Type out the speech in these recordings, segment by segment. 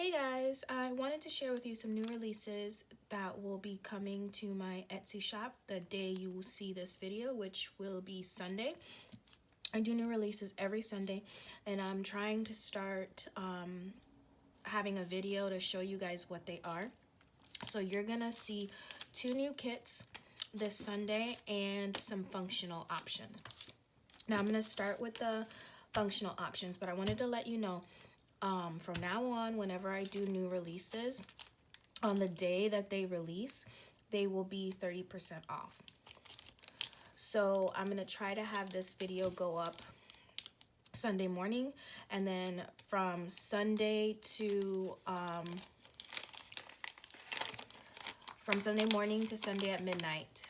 Hey guys, I wanted to share with you some new releases that will be coming to my Etsy shop the day you will see this video, which will be Sunday. I do new releases every Sunday, and I'm trying to start having a video to show you guys what they are. So you're gonna see 2 new kits this Sunday and some functional options. Now I'm gonna start with the functional options, but I wanted to let you know from now on, whenever I do new releases, on the day that they release, they will be 30% off. So I'm gonna try to have this video go up Sunday morning, and then from Sunday morning to Sunday at midnight,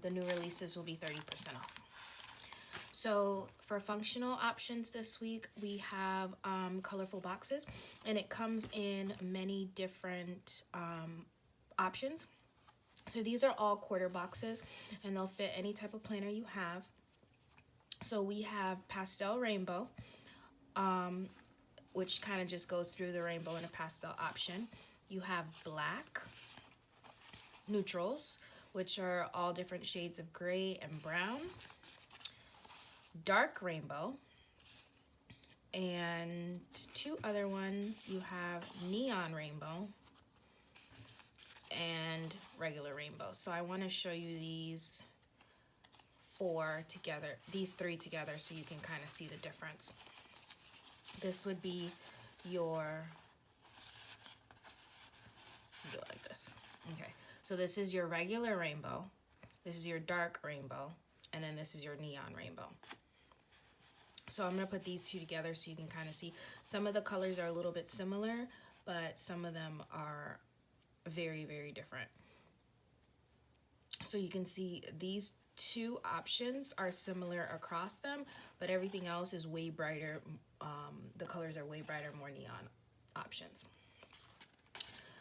the new releases will be 30% off. So for functional options this week, we have colorful boxes, and it comes in many different options. So these are all quarter boxes, and they'll fit any type of planner you have. So we have pastel rainbow, which kind of just goes through the rainbow in a pastel option. You have black, neutrals, which are all different shades of gray and brown, dark rainbow, and 2 other ones. You have neon rainbow and regular rainbow. So I want to show you these 3 together so you can kind of see the difference. This would be your, do it like this. Okay, so this is your regular rainbow, this is your dark rainbow, and then this is your neon rainbow. So I'm going to put these 2 together so you can kind of see. Some of the colors are a little bit similar, but some of them are very, very different. So you can see these 2 options are similar across them, but everything else is way brighter. The colors are way brighter, more neon options.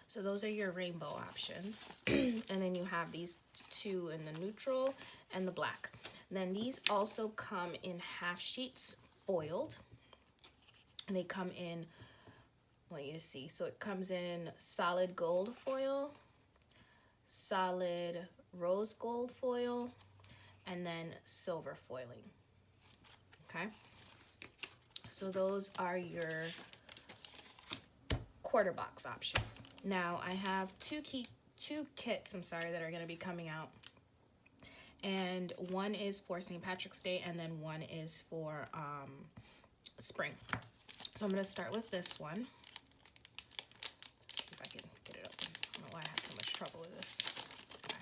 So those are your rainbow options. And then you have these 2 in the neutral and the black. Then these also come in half sheets foiled. And they come in, I want you to see, so it comes in solid gold foil, solid rose gold foil, and then silver foiling. Okay, so those are your quarter box options. Now I have two kits, that are going to be coming out, and one is for St. Patrick's Day, and then one is for spring. So I'm going to start with this one. If I can get it open. I don't know why I have so much trouble with this. Okay.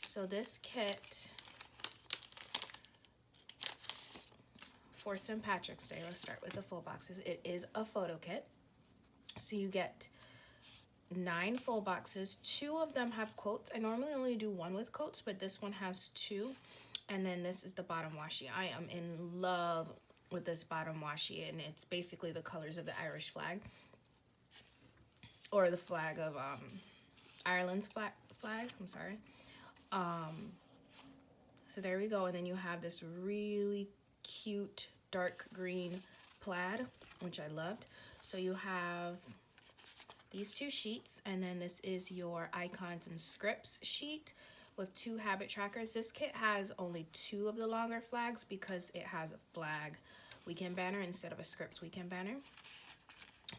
So this kit for St. Patrick's Day, let's start with the full boxes. It is a photo kit. So you get 9 full boxes. 2 of them have quotes. I normally only do 1 with quotes, but this one has 2. And then this is the bottom washi. I am in love with this bottom washi, and it's basically the colors of the Irish flag, or the flag of Ireland's flag. I'm sorry. So there we go. And then you have this really cute dark green plaid, which I loved. So you have these 2 sheets, and then this is your icons and scripts sheet with 2 habit trackers. This kit has only 2 of the longer flags because it has a flag weekend banner instead of a script weekend banner.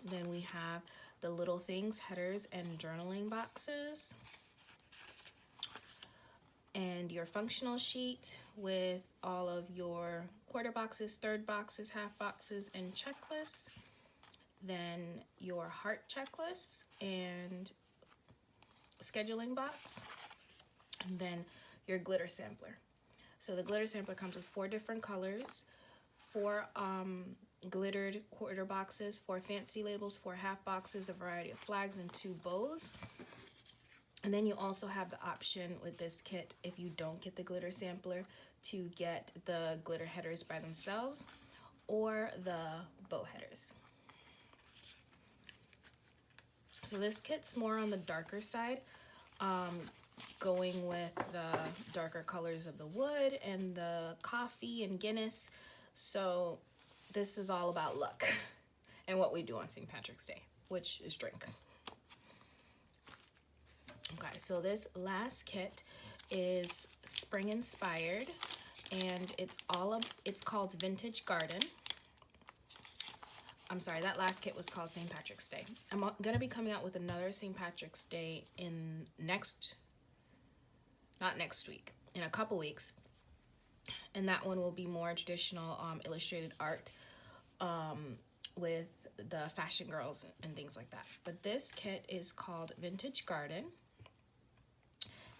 Then we have the little things, headers, and journaling boxes, and your functional sheet with all of your quarter boxes, third boxes, half boxes, and checklists. Then your heart checklist and scheduling box, and then your glitter sampler. So the glitter sampler comes with 4 different colors, 4 glittered quarter boxes, 4 fancy labels, 4 half boxes, a variety of flags, and 2 bows. And then you also have the option with this kit, if you don't get the glitter sampler, to get the glitter headers by themselves or the bow headers. So this kit's more on the darker side, going with the darker colors of the wood and the coffee and Guinness. So this is all about luck and what we do on St. Patrick's Day. which is drink. Okay, so this last kit is spring inspired, and it's called Vintage Garden. I'm sorry, that last kit was called St. Patrick's Day. I'm gonna be coming out with another St. Patrick's Day in not next week, in a couple weeks. And that one will be more traditional illustrated art with the fashion girls and things like that. But this kit is called Vintage Garden.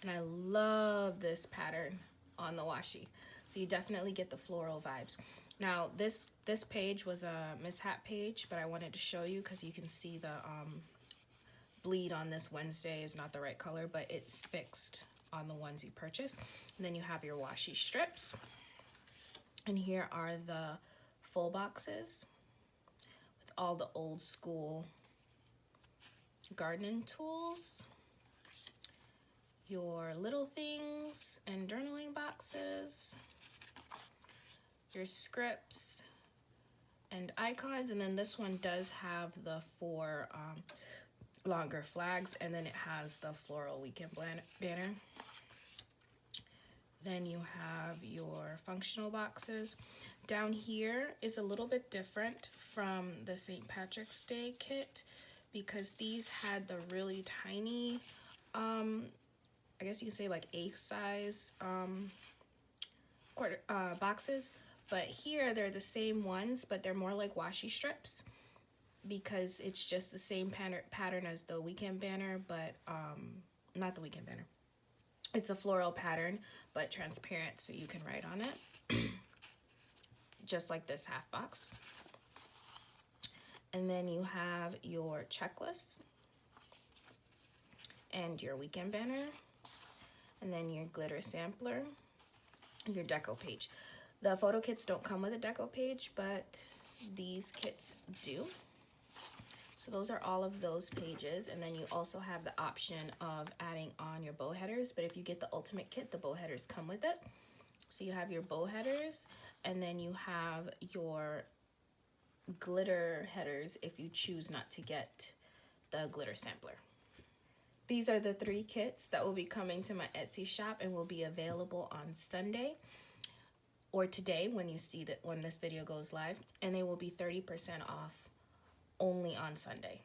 And I love this pattern on the washi. So you definitely get the floral vibes. Now this page was a mishap page, but I wanted to show you because you can see the bleed on this Wednesday is not the right color, but it's fixed on the ones you purchase. And then you have your washi strips. And here are the full boxes with all the old school gardening tools, your little things and journaling boxes, your scripts and icons. And then this one does have the 4 longer flags, and then it has the floral weekend banner. Then you have your functional boxes. Down here is a little bit different from the St. Patrick's Day kit because these had the really tiny, I guess you could say like 8th size boxes. But here they're the same ones, but they're more like washi strips because it's just the same pattern as the weekend banner, but not the weekend banner. It's a floral pattern, but transparent, so you can write on it, just like this half box. And then you have your checklist and your weekend banner, and then your glitter sampler, your deco page. The photo kits don't come with a deco page, but these kits do. So those are all of those pages, and then you also have the option of adding on your bow headers, but if you get the ultimate kit, the bow headers come with it. So you have your bow headers, and then you have your glitter headers if you choose not to get the glitter sampler. These are the 3 kits that will be coming to my Etsy shop and will be available on Sunday or today when you see that when this video goes live, and they will be 30% off only on Sunday.